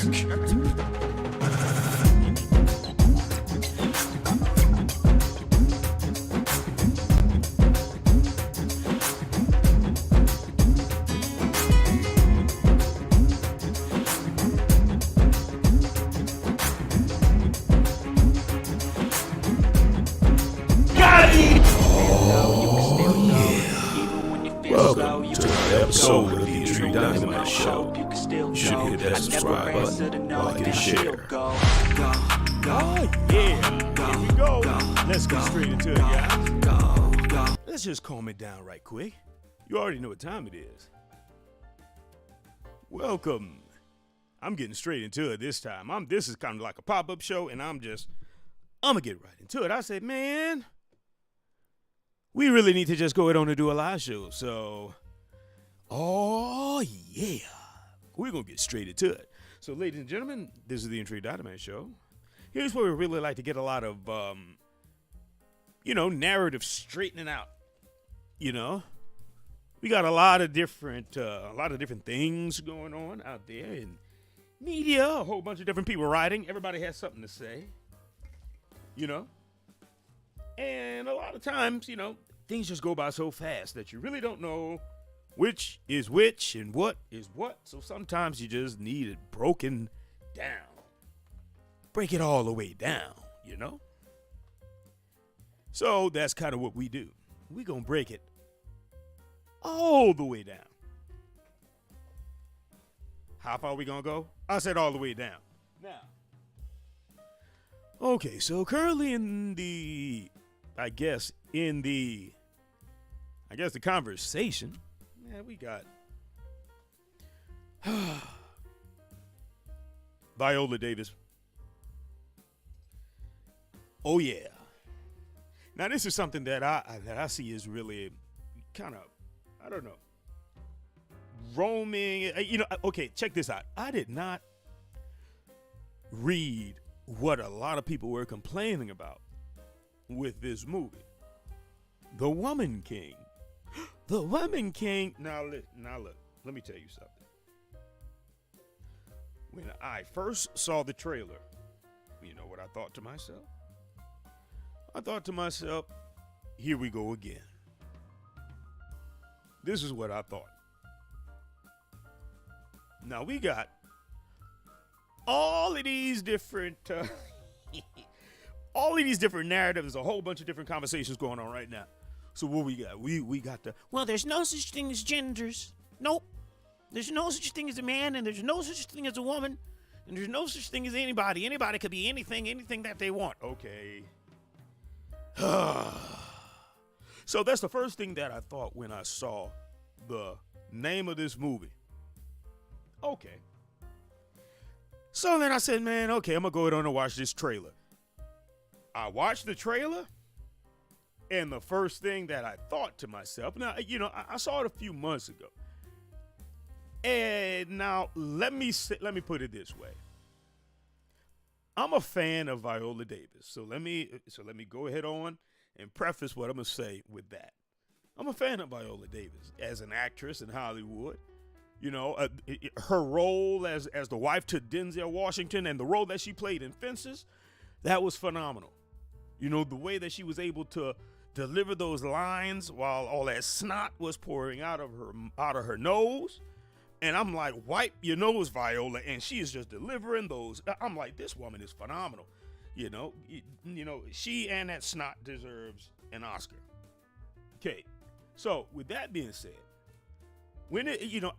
Welcome to another episode of the Industry Dynamite Show. You should hit that subscribe button, like and share. Oh yeah, here we go. Let's get straight into it, guys. Let's just calm it down right quick. You already know what time it is. Welcome. I'm getting straight into it this time. This is kind of like a pop-up show, and I'm gonna get right into it. I said, man, we really need to just go ahead on and do a live show. So, oh yeah, we're gonna get straight into it. So, ladies and gentlemen, this is the Industry Dynamite Show. Here's where we really like to get a lot of, narrative straightening out. We got a lot of different things going on out there in media. A whole bunch of different people writing. Everybody has something to say. And a lot of times, things just go by so fast that you really don't know which is which and what is what. So sometimes you just need it broken down. Break it all the way down, So that's kind of what we do. We're going to break it all the way down. How far are we going to go? I said all the way down. Now, okay, so currently in the conversation, we got Viola Davis. Oh yeah. Now this is something that I see is really kind of, I don't know, roaming. Okay, check this out. I did not read what a lot of people were complaining about with this movie. The Woman King. The Woman King. Now look, let me tell you something. When I first saw the trailer, you know what I thought to myself? I thought to myself, here we go again. This is what I thought. Now we got all of these different narratives, a whole bunch of different conversations going on right now. So what we got? We got there's no such thing as genders. Nope. There's no such thing as a man, and there's no such thing as a woman, and there's no such thing as anybody. Anybody could be anything that they want. Okay. So that's the first thing that I thought when I saw the name of this movie. Okay. So then I said, man, okay, I'm going to go ahead on and watch this trailer. I watched the trailer, and the first thing that I thought to myself, now, I saw it a few months ago. And now let me put it this way. I'm a fan of Viola Davis. So let me go ahead on and preface what I'm going to say with that. I'm a fan of Viola Davis as an actress in Hollywood. Her role as the wife to Denzel Washington and the role that she played in Fences, that was phenomenal. The way that she was able to deliver those lines while all that snot was pouring out of her nose. And I'm like, wipe your nose, Viola, and she is just delivering those. I'm like, this woman is phenomenal. She and that snot deserves an Oscar. Okay, so with that being said, when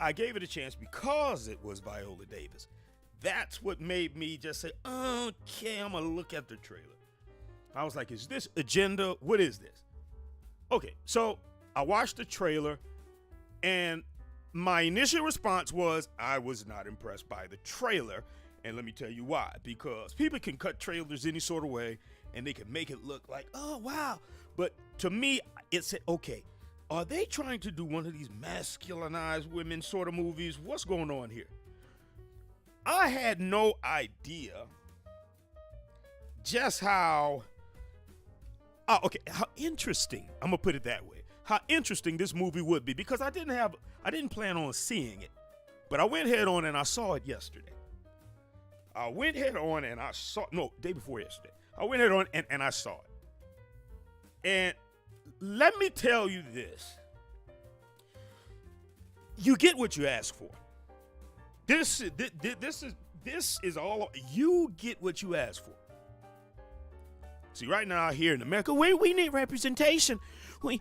I gave it a chance because it was Viola Davis. That's what made me just say, okay, I'm gonna look at the trailer. I was like, is this agenda? What is this? Okay, so I watched the trailer, and my initial response was I was not impressed by the trailer, and let me tell you why. Because people can cut trailers any sort of way, and they can make it look like, oh, wow. But to me, it said, okay, are they trying to do one of these masculinized women sort of movies? What's going on here? I had no idea just how interesting, I'm going to put it that way, how interesting this movie would be, because I didn't plan on seeing it, but I went head on and I saw it yesterday. I went head on and I saw, no, day before yesterday. I went head on and I saw it. And let me tell you this. You get what you ask for. This is all, you get what you ask for. See, right now here in America, we need representation. We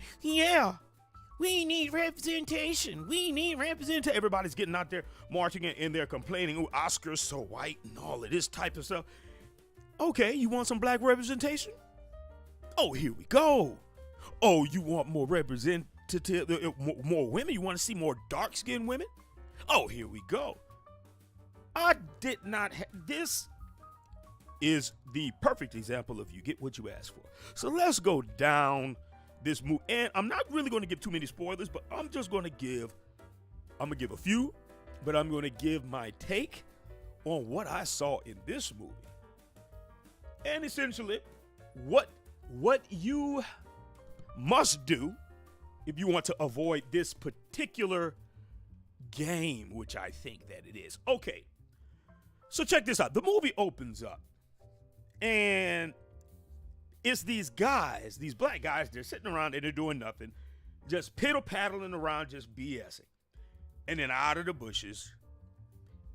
need representation. We need representation. Everybody's getting out there marching and they're complaining, oh, Oscar's so white and all of this type of stuff. Okay, you want some black representation? Oh, here we go. Oh, you want more representative, more women? You want to see more dark-skinned women? Oh, here we go. I did not this is the perfect example of you get what you ask for. So let's go down this movie. And I'm not really going to give too many spoilers, but I'm going to give a few, but I'm going to give my take on what I saw in this movie. And essentially, what you must do if you want to avoid this particular game, which I think that it is. Okay, so check this out. The movie opens up, and it's these guys, these black guys, they're sitting around and they're doing nothing, just piddle-paddling around, just BSing. And then out of the bushes,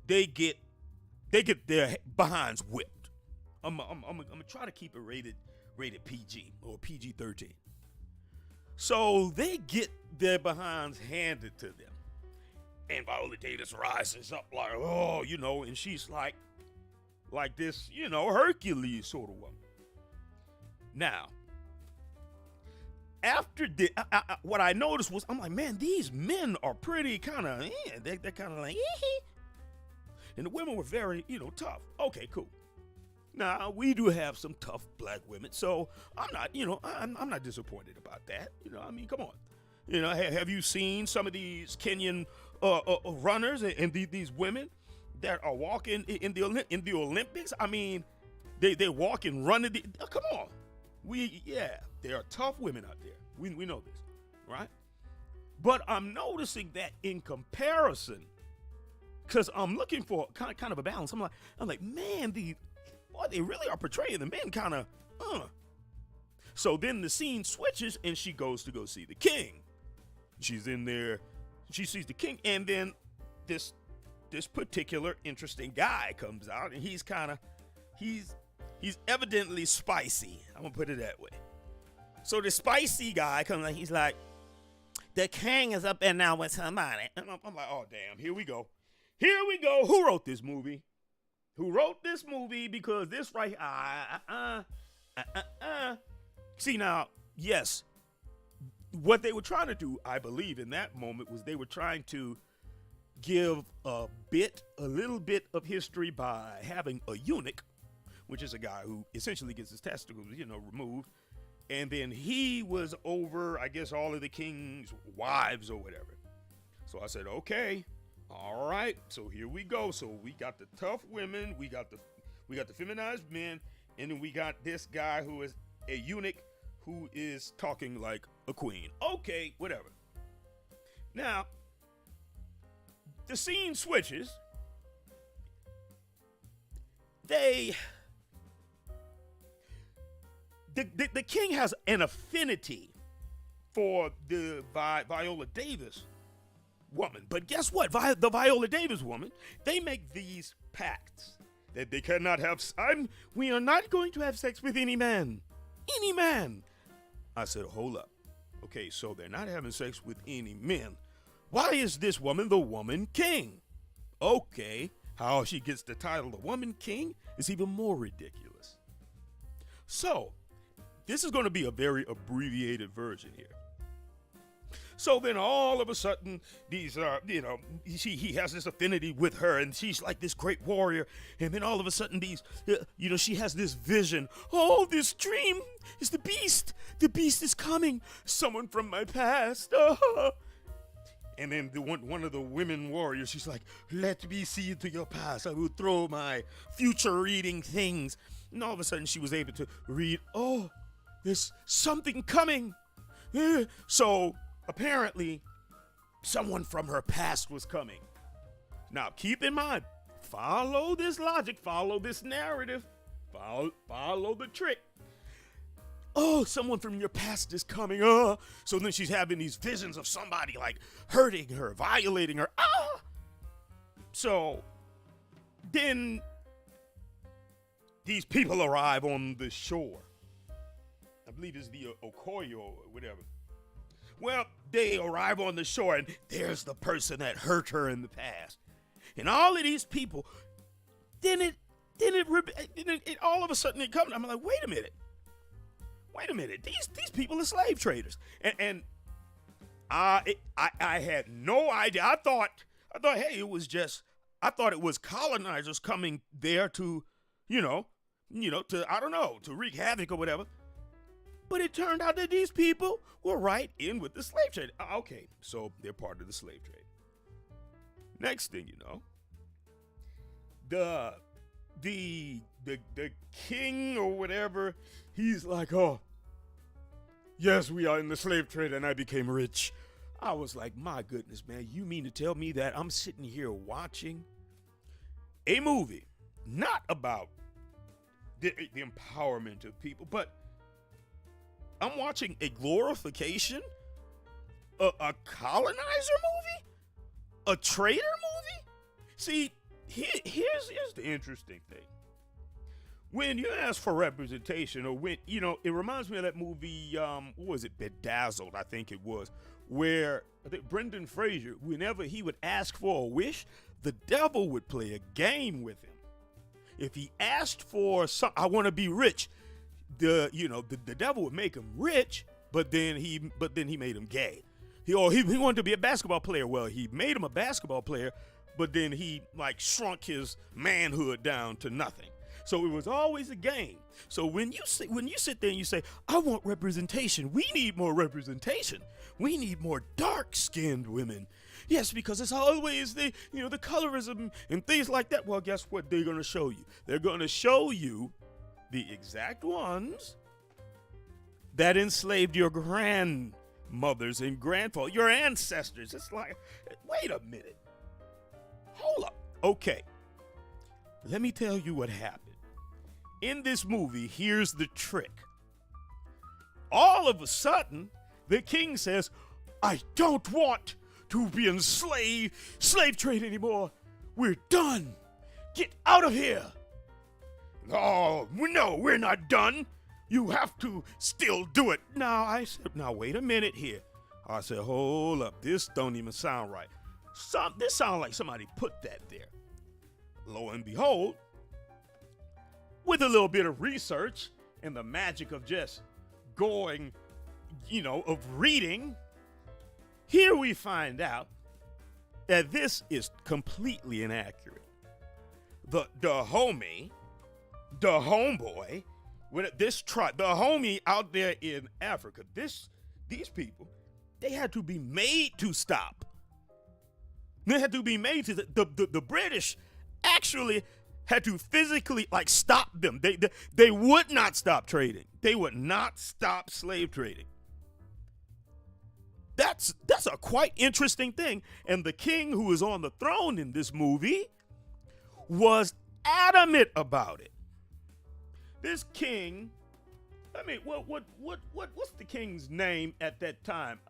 they get their behinds whipped. I'm gonna try to keep it rated PG or PG-13. So they get their behinds handed to them. And Viola Davis rises up like, oh, and she's like this, Hercules sort of woman. Now, after what I noticed was, I'm like, man, these men are pretty kind of, they're kind of like, and the women were very, tough. Okay, cool. Now, we do have some tough black women, so I'm not, I'm not disappointed about that. Come on. Have you seen some of these Kenyan runners and these women that are walking in the Olympics? I mean, they walk and run in come on. There are tough women out there. We know this, right? But I'm noticing that in comparison, because I'm looking for kind of a balance. I'm like, man, they really are portraying the men kind of, So then the scene switches and she goes to go see the king. She's in there, she sees the king, and then this particular interesting guy comes out, and he's evidently spicy. I'm gonna put it that way. So the spicy guy comes out, he's like, the king is up there now with somebody. And I'm like, oh damn, here we go. Who wrote this movie? Because this right, See now, yes, what they were trying to do, I believe, in that moment was they were trying to give a little bit of history by having a eunuch, which is a guy who essentially gets his testicles, removed, and then he was over, I guess, all of the king's wives or whatever. So I said, okay. All right, so here we go. So we got the tough women, we got the feminized men, and then we got this guy who is a eunuch who is talking like a queen. Okay, whatever. Now, the scene switches. The king has an affinity for the Viola Davis woman. But guess what? The Viola Davis woman, they make these pacts that they cannot have. We are not going to have sex with any man. Any man. I said, hold up. Okay, so they're not having sex with any men. Why is this woman the woman king? Okay, how she gets the title the woman king is even more ridiculous. So, this is going to be a very abbreviated version here. So then all of a sudden, he has this affinity with her, and she's like this great warrior. And then all of a sudden, she has this vision. Oh, this dream is the beast. The beast is coming. Someone from my past. And then one of the women warriors, she's like, let me see into your past. I will throw my future reading things. And all of a sudden, she was able to read, oh, there's something coming. So apparently, someone from her past was coming. Now, keep in mind, follow this logic, follow this narrative, follow the trick. Oh, someone from your past is coming. So then she's having these visions of somebody like hurting her, violating her. So then these people arrive on the shore. I believe it's the Okoyo or whatever. Well, they arrive on the shore, and there's the person that hurt her in the past. And all of these people, then it all of a sudden it comes. I'm like, wait a minute. These people are slave traders, and I had no idea. I thought, hey, I thought it was colonizers coming there to, to I don't know, to wreak havoc or whatever. But it turned out that these people were right in with the slave trade. Okay, so they're part of the slave trade. Next thing you know, the king or whatever, he's like, oh, yes, we are in the slave trade, and I became rich. I was like, my goodness, man, you mean to tell me that I'm sitting here watching a movie, not about the empowerment of people, but I'm watching a glorification, a colonizer movie, a trader movie? See, here's the interesting thing. When you ask for representation, or when, it reminds me of that movie, what was it, Bedazzled, I think it was, where I think Brendan Fraser, whenever he would ask for a wish, the devil would play a game with him. If he asked for I want to be rich, the devil would make him rich, but then he made him gay. He wanted to be a basketball player. Well, he made him a basketball player, but then he like shrunk his manhood down to nothing. So it was always a game. So when you sit there and you say, I want representation, we need more representation. We need more dark-skinned women. Yes, because it's always the colorism and things like that. Well, guess what they're going to show you? They're going to show you the exact ones that enslaved your grandmothers and grandfathers, your ancestors. It's like, wait a minute. Hold up. Okay. Let me tell you what happened. In this movie, here's the trick. All of a sudden, the king says, I don't want to be in slave trade anymore. We're done. Get out of here. Oh, no, we're not done. You have to still do it. Now, wait a minute here. I said, hold up. This don't even sound right. This sounds like somebody put that there. Lo and behold, with a little bit of research and the magic of just going, of reading, here we find out that this is completely inaccurate. The homeboy, with this tribe, the homie out there in Africa, these people, they had to be made to stop. They had to be made to, the British actually had to physically stop them. They would not stop trading. They would not stop slave trading. That's a quite interesting thing. And the king who is on the throne in this movie was adamant about it. This king, what's the king's name at that time?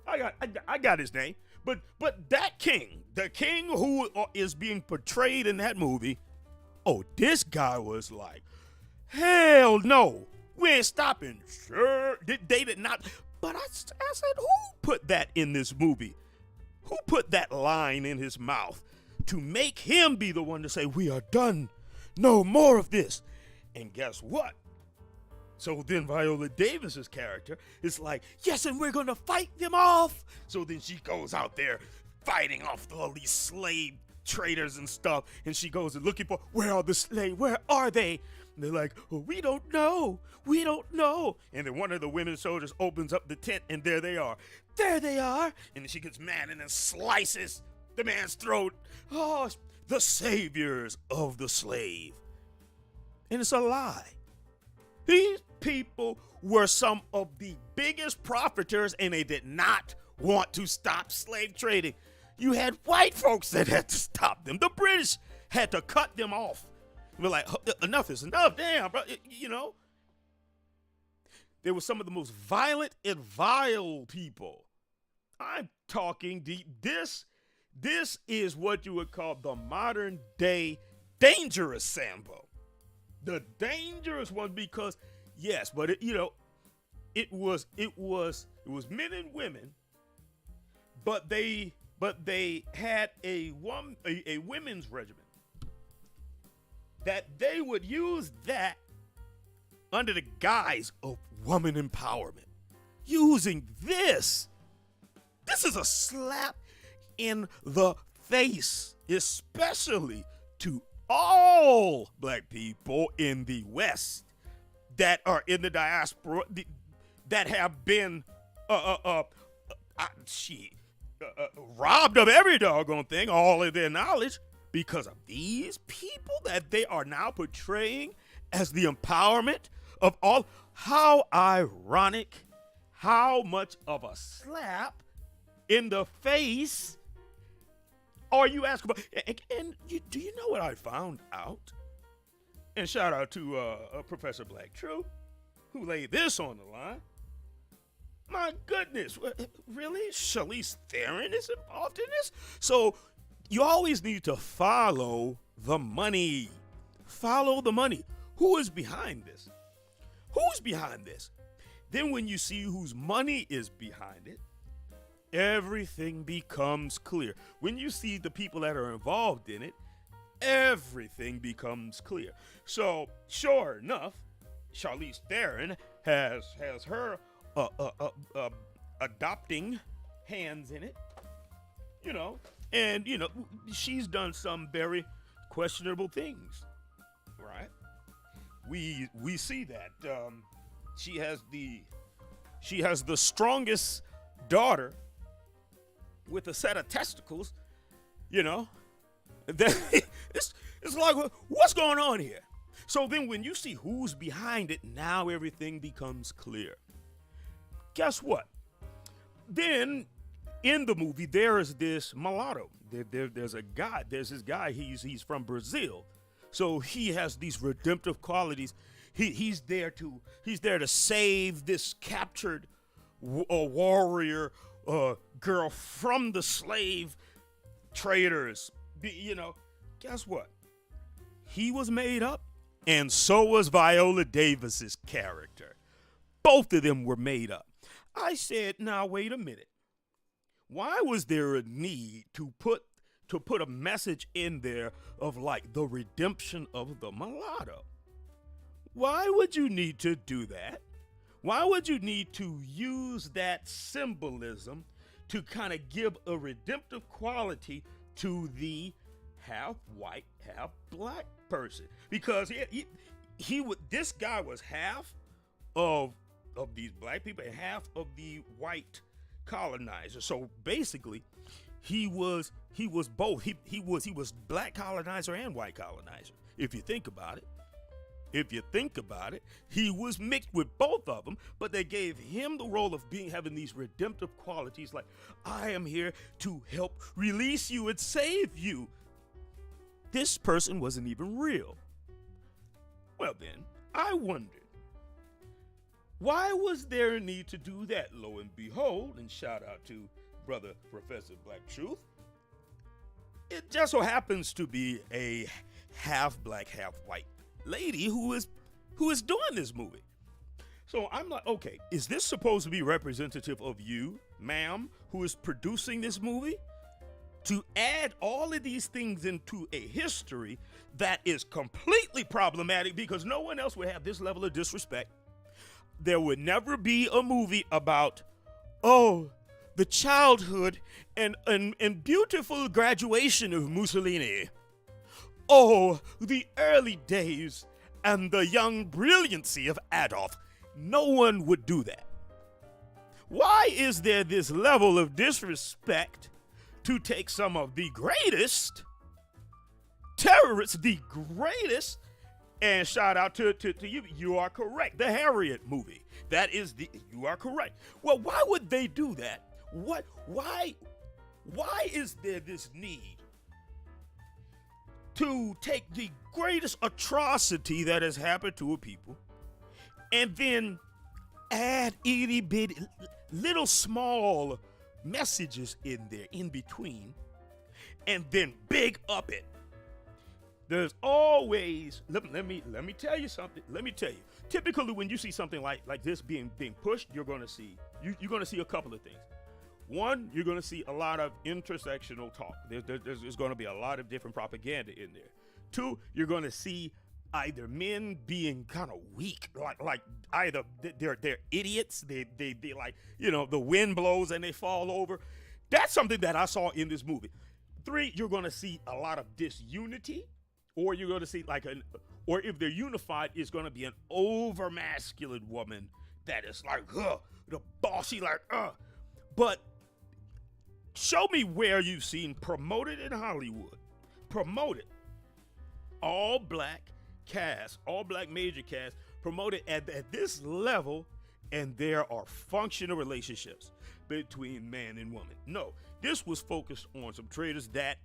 I got his name. But that king, the king who is being portrayed in that movie, this guy was like, hell no, we ain't stopping. Sure, they did not. But I said, who put that in this movie? Who put that line in his mouth to make him be the one to say, we are done, no more of this? And guess what? So then Viola Davis's character is like, yes, and we're going to fight them off. So then she goes out there fighting off all these slave traders and stuff. And she goes and looking for, where are the slaves? Where are they? And they're like, we don't know. We don't know. And then one of the women soldiers opens up the tent, and there they are. There they are. And then she gets mad and then slices the man's throat. Oh, the saviors of the slave. And it's a lie. These people were some of the biggest profiteers, and they did not want to stop slave trading. You had white folks that had to stop them. The British had to cut them off. We're like, enough is enough. Damn, bro. They were some of the most violent and vile people. I'm talking deep. This is what you would call the modern day dangerous Sambo. The dangerous one, because yes, but it was men and women, but they had a women's regiment that they would use that under the guise of woman empowerment. Using this is a slap in the face, especially to all black people in the West that are in the diaspora that have been robbed of every doggone thing, all of their knowledge, because of these people that they are now portraying as the empowerment of all. How ironic, how much of a slap in the face are you asking about? And do you know what I found out? And shout out to Professor Black True, who laid this on the line. My goodness, really? Charlize Theron is involved in this? So you always need to follow the money. Follow the money. Who is behind this? Who's behind this? Then when you see whose money is behind it, everything becomes clear. When you see the people that are involved in it, everything becomes clear. So sure enough, Charlize Theron has her adopting hands in it, and she's done some very questionable things, right? We see that she has the strongest daughter with a set of testicles, it's like, what's going on here? So then when you see who's behind it, now everything becomes clear. Guess what? Then in the movie, there is this mulatto. There's this guy, he's from Brazil. So he has these redemptive qualities. He's there to save this captured warrior girl from the slave traders. Guess what? He was made up, and so was Viola Davis's character. Both of them were made up. I said, now wait a minute. Why was there a need to put a message in there of like the redemption of the mulatto? Why would you need to do that? Why would you need to use that symbolism to kind of give a redemptive quality to the half white, half black person? Because this guy was half of these black people and half of the white colonizer. So basically, he was both. He was black colonizer and white colonizer. If you think about it, he was mixed with both of them, but they gave him the role of having these redemptive qualities, like, I am here to help release you and save you. This person wasn't even real. Well then, I wondered, why was there a need to do that? Lo and behold, and shout out to brother Professor Black Truth, it just so happens to be a half black, half white lady who is doing this movie. So I'm like, okay, is this supposed to be representative of you, ma'am, who is producing this movie? To add all of these things into a history that is completely problematic, because no one else would have this level of disrespect. There would never be a movie about, the childhood and beautiful graduation of Mussolini. The early days and the young brilliancy of Adolf. No one would do that. Why is there this level of disrespect to take some of the greatest terrorists, and shout out to you. You are correct. The Harriet movie. You are correct. Well, why would they do that? Why Why is there this need to take the greatest atrocity that has happened to a people and then add itty bitty little small messages in there in between and then big up it? There's always, let me tell you something. Let me tell you. Typically, when you see something like this being pushed, you're going to see a couple of things. One, you're going to see a lot of intersectional talk. There's going to be a lot of different propaganda in there. Two, you're going to see either men being kind of weak, like either they're idiots. They like, the wind blows and they fall over. That's something that I saw in this movie. Three, you're going to see a lot of disunity. Or you're going to see or if they're unified, it's going to be an over masculine woman that is like, the bossy, like, But show me where you've seen promoted in Hollywood, promoted all black cast, all black major cast, promoted at this level, and there are functional relationships between man and woman. No, this was focused on some traders that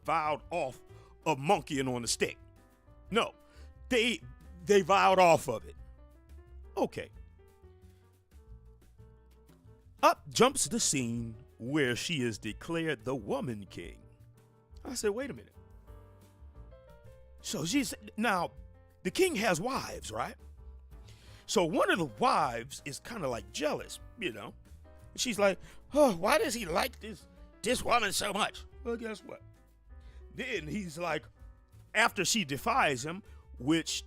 vowed off of monkeying on the stick. No, they vowed off of it. Okay. Up jumps the scene where she is declared the woman king. I said, wait a minute. So now the king has wives, right? So one of the wives is kind of like jealous, She's like, oh, why does he like this woman so much? Well, guess what? Then he's like, after she defies him, which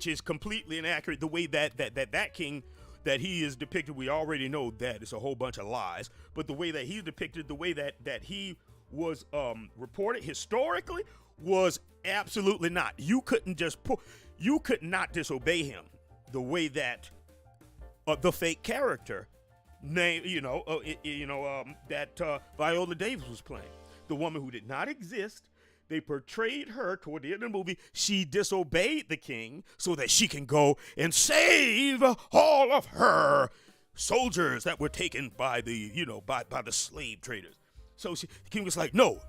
is completely inaccurate. The way that king that he is depicted, we already know that it's a whole bunch of lies. But the way that he's depicted, the way that he was reported historically, was absolutely not. You could not disobey him the way that the fake character name, that Viola Davis was playing. The woman who did not exist. They portrayed her toward the end of the movie. She disobeyed the king so that she can go and save all of her soldiers that were taken by the, by the slave traders. So the king was like, no.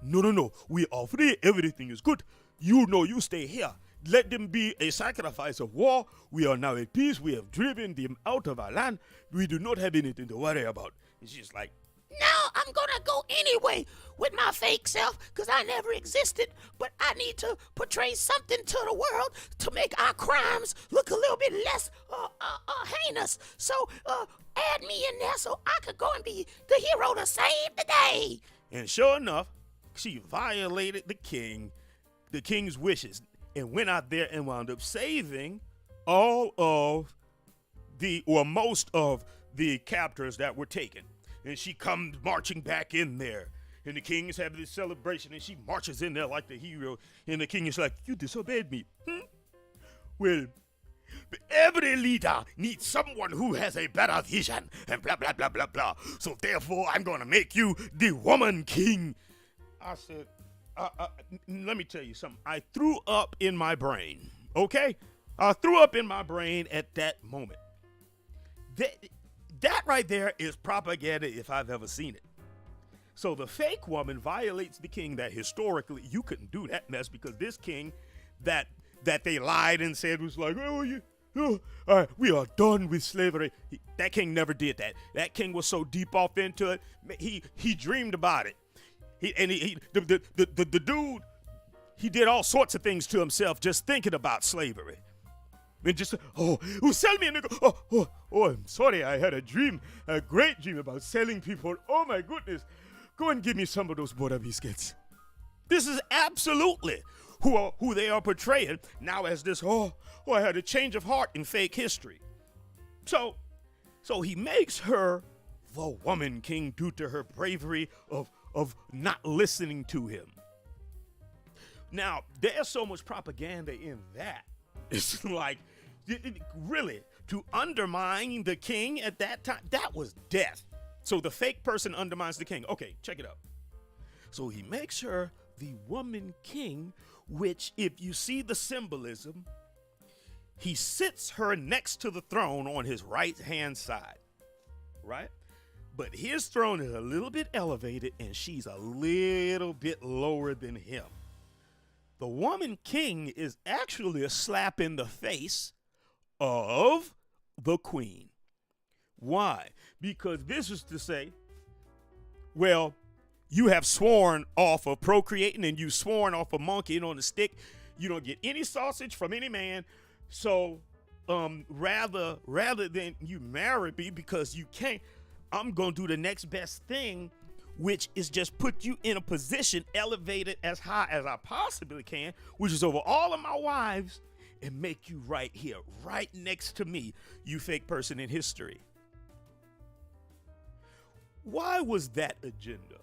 We are free. Everything is good. You stay here. Let them be a sacrifice of war. We are now at peace. We have driven them out of our land. We do not have anything to worry about. And she's like, no, I'm gonna go anyway with my fake self because I never existed, but I need to portray something to the world to make our crimes look a little bit less heinous. So add me in there so I could go and be the hero to save the day. And sure enough, she violated the king's wishes, and went out there and wound up saving most of the captors that were taken. And she comes marching back in there. And the king is having this celebration, and she marches in there like the hero. And the king is like, you disobeyed me. Well, every leader needs someone who has a better vision, and blah, blah, blah, blah, blah. So therefore, I'm going to make you the woman king. I said, let me tell you something. I threw up in my brain, okay? I threw up in my brain at that moment. That right there is propaganda if I've ever seen it. So the fake woman violates the king that historically you couldn't do that mess, because this king that they lied and said was like, we are done with slavery. That king never did that. That king was so deep off into it, he dreamed about it. The dude, he did all sorts of things to himself just thinking about slavery. And just, sell me a nickel. I'm sorry, I had a great dream about selling people. Oh my goodness, go and give me some of those butter biscuits. This is absolutely who they are portraying now as this, I had a change of heart in fake history. So he makes her the woman king due to her bravery of not listening to him. Now, there's so much propaganda in that. It's like, really, to undermine the king at that time, that was death. So the fake person undermines the king. Okay, check it out. So he makes her the woman king, which, if you see the symbolism, he sits her next to the throne on his right-hand side, right? But his throne is a little bit elevated, and she's a little bit lower than him. The woman king is actually a slap in the face of the queen. Why? Because this is to say, well, you have sworn off of procreating and you sworn off of monkeying on the stick. You don't get any sausage from any man. So rather than you marry me because you can't, I'm going to do the next best thing, which is just put you in a position elevated as high as I possibly can, which is over all of my wives, and make you right here, right next to me, you fake person in history. Why was that agenda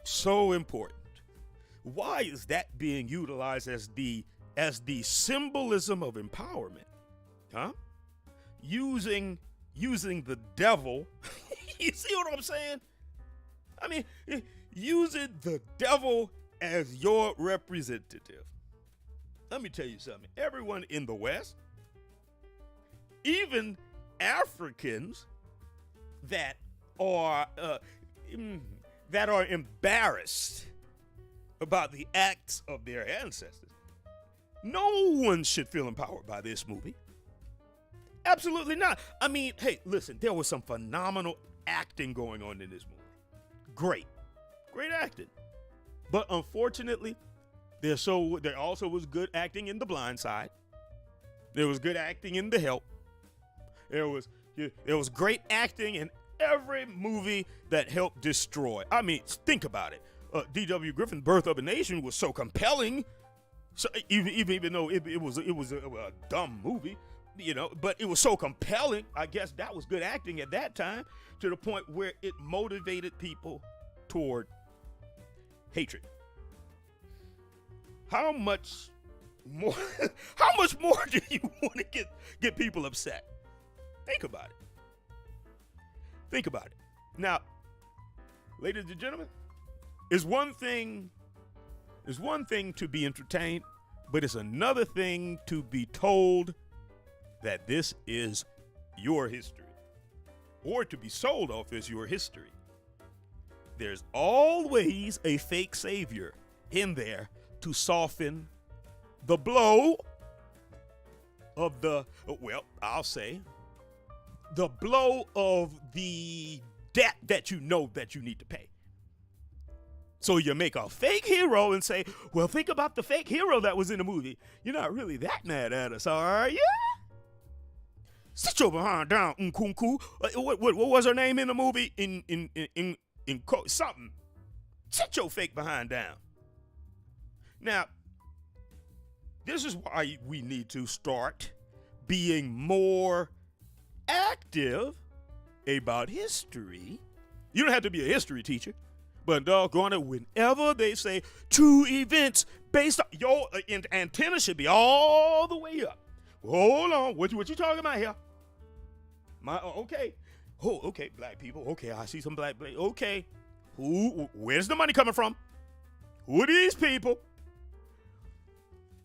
so important? Why is that being utilized as the symbolism of empowerment? Huh? Using the devil. You see what I'm saying? I mean, using the devil as your representative. Let me tell you something. Everyone in the West, even Africans that are embarrassed about the acts of their ancestors, no one should feel empowered by this movie. Absolutely not. I mean, hey, listen, there was some phenomenal acting going on in this movie. Great acting. But unfortunately, there also was good acting in The Blind Side. There was good acting in The Help. There was great acting in every movie that helped destroy. I mean, think about it. D.W. Griffith's Birth of a Nation was so compelling. So even though it was a dumb movie, but it was so compelling. I guess that was good acting at that time, to the point where it motivated people toward hatred. How much more do you want to get people upset? Think about it. Now, ladies and gentlemen, it's one thing to be entertained, but it's another thing to be told that this is your history, or to be sold off as your history. There's always a fake savior in there to soften the blow of the blow of the debt that you know that you need to pay. So you make a fake hero and say, well, think about the fake hero that was in the movie. You're not really that mad at us, are you? Sit your behind down, Nkunku. What was her name in the movie? Something. Sit your fake behind down. Now, this is why we need to start being more active about history. You don't have to be a history teacher, but doggone it, whenever they say true events based on your antenna should be all the way up. Hold on, what you talking about here? Okay. Oh, okay, black people. Okay, I see some black. Okay, where's the money coming from? Who are these people?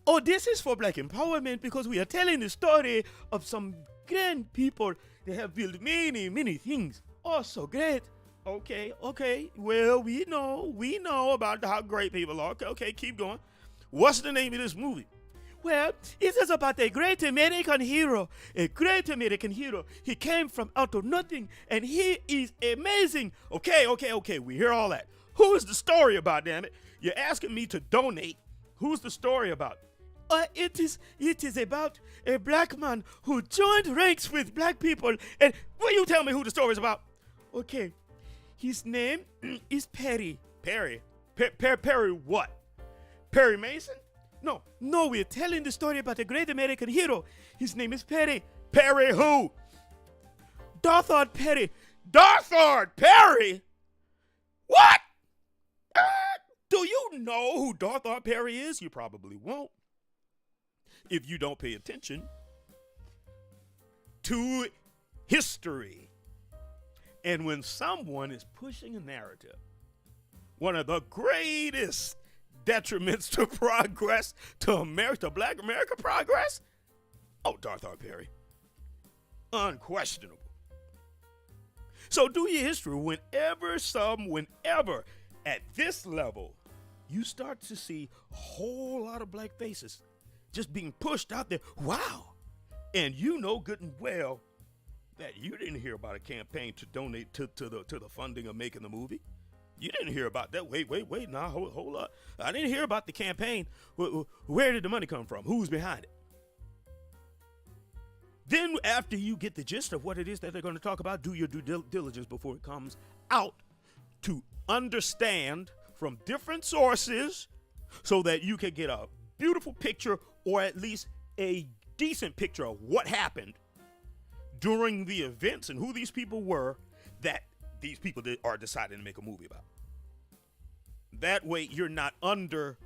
Oh, this is for black empowerment because we are telling the story of some grand people that have built many, many things. Oh, so great. Okay. Well, we know about how great people are. Okay, keep going. What's the name of this movie? Well, it is about a great American hero. A great American hero. He came from out of nothing, and he is amazing. Okay. We hear all that. Who is the story about, damn it? You're asking me to donate. Who's the story about? It is about a black man who joined ranks with black people. And will you tell me who the story is about? Okay. His name is Perry. Perry what? Perry Mason? No, we're telling the story about a great American hero. His name is Perry. Perry who? Darthard Perry. Darthard Perry? What? Do you know who Darthard Perry is? You probably won't, if you don't pay attention to history. And when someone is pushing a narrative, one of the greatest detriments to progress, to black America progress, Darthard Perry. Unquestionable. So do your history. Whenever at this level, you start to see a whole lot of black faces just being pushed out there. Wow. And you know good and well that you didn't hear about a campaign to donate to the funding of making the movie. You didn't hear about that. Wait, now hold up. I didn't hear about the campaign. Where did the money come from? Who's behind it? Then after you get the gist of what it is that they're going to talk about, do your due diligence before it comes out to understand from different sources so that you can get a beautiful picture or at least a decent picture of what happened during the events and who these people were that these people are deciding to make a movie about. That way you're not under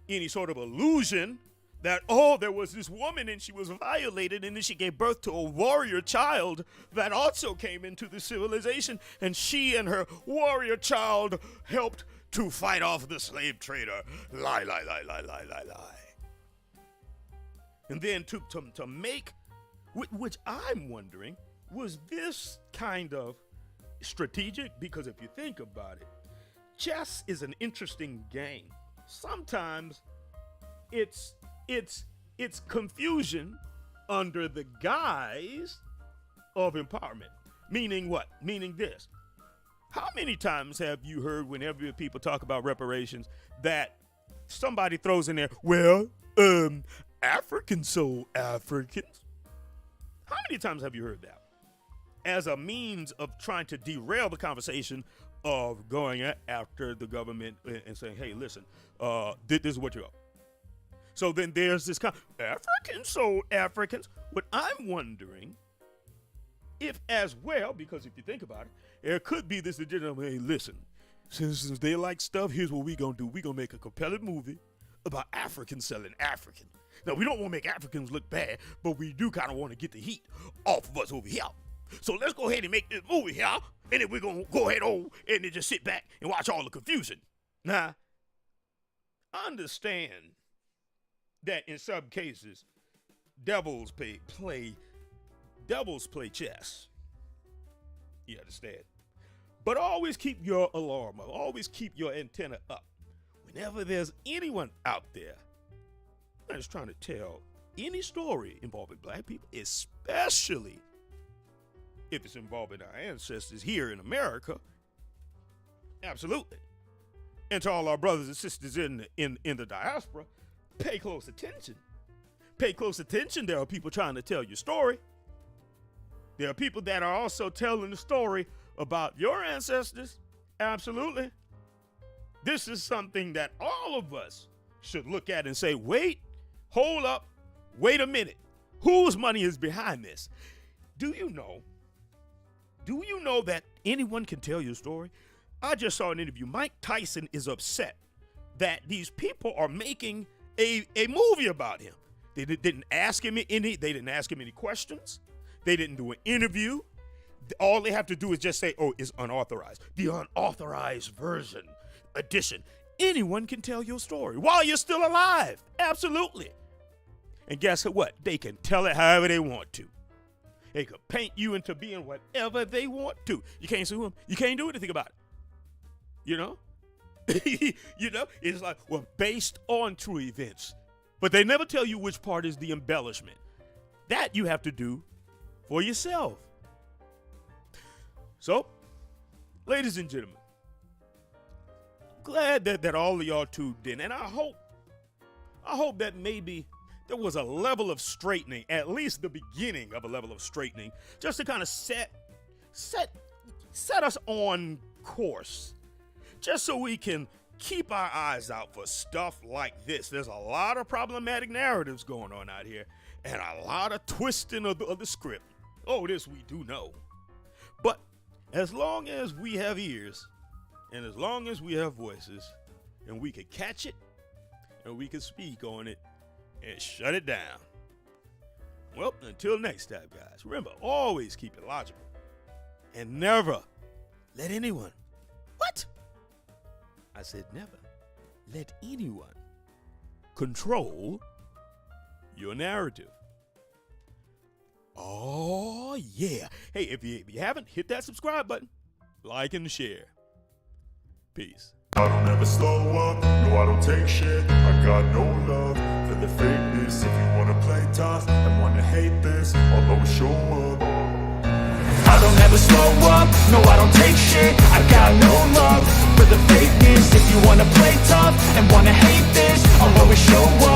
any sort of illusion that, oh, there was this woman and she was violated and then she gave birth to a warrior child that also came into the civilization and she and her warrior child helped to fight off the slave trader. Lie. And then to make, which I'm wondering, was this kind of strategic? Because if you think about it, chess is an interesting game. Sometimes it's confusion under the guise of empowerment. Meaning what? Meaning this. How many times have you heard whenever people talk about reparations that somebody throws in there, well, Africans sold Africans? How many times have you heard that? As a means of trying to derail the conversation of going after the government and saying, hey, listen, this is what you owe. So then there's this Africans sold Africans. What I'm wondering if as well, because if you think about it, there could be this agenda, hey, listen, since they like stuff, here's what we gonna do. We gonna make a compelling movie about Africans selling African. Now, we don't want to make Africans look bad, but we do kind of want to get the heat off of us over here. So let's go ahead and make this movie here, and then we're going to go ahead and then just sit back and watch all the confusion. Now, understand that in some cases, devils play chess. You understand? But always keep your alarm up. Always keep your antenna up. Whenever there's anyone out there that's trying to tell any story involving black people, especially if it's involving our ancestors here in America, absolutely. And to all our brothers and sisters in the diaspora, pay close attention. Pay close attention. There are people trying to tell your story. There are people that are also telling the story about your ancestors. Absolutely. This is something that all of us should look at and say, wait, hold up, wait a minute. Whose money is behind this? Do you know that anyone can tell your story? I just saw an interview. Mike Tyson is upset that these people are making a movie about him. They didn't ask him any questions. They didn't do an interview. All they have to do is just say, oh, it's unauthorized. The unauthorized edition. Anyone can tell your story while you're still alive. Absolutely. And guess what? They can tell it however they want to. They could paint you into being whatever they want to. You can't sue them. You can't do anything about it. You know? It's like, well, based on true events. But they never tell you which part is the embellishment. That you have to do for yourself. So, ladies and gentlemen, glad that all of y'all tuned in. And I hope that maybe there was a level of straightening, at least the beginning of a level of straightening, just to kind of set us on course, just so we can keep our eyes out for stuff like this. There's a lot of problematic narratives going on out here, and a lot of twisting of the script. Oh, this we do know. But as long as we have ears, and as long as we have voices, and we can catch it, and we can speak on it, and shut it down. Well, until next time, guys, remember, always keep it logical. And never let anyone. What? I said never let anyone control your narrative. Oh, yeah. Hey, if you haven't, hit that subscribe button. like, and share. Peace. I don't ever slow up, no I don't take shit. I got no love for the fakeness. If you wanna play tough and wanna hate this, I'll always show up. I don't ever slow up, no I don't take shit. I got no love for the fakeness. If you wanna play tough and wanna hate this, I'll always show up.